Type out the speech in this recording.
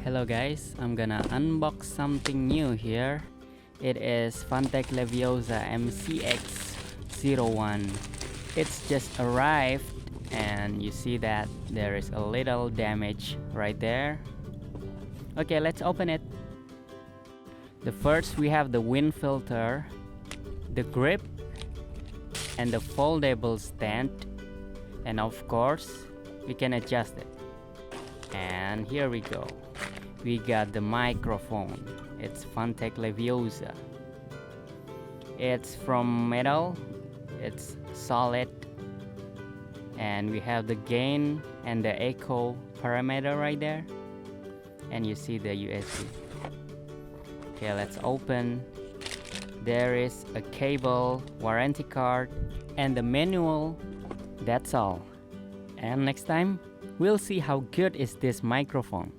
Hello guys, I'm gonna unbox something new here. It is Fantech Leviosa MCX01. It's just arrived and you see that there is a little damage right there. Okay, let's open it. The first we have the wind filter, the grip, and the foldable stand, and of course we can adjust it. And here we go. We got the microphone. It's Fantech Leviosa. It's from metal. It's solid. And we have the gain and the echo parameter right there. And you see the USB. Okay, let's open. There is a cable, warranty card, and the manual. That's all. And next time, we'll see how good is this microphone.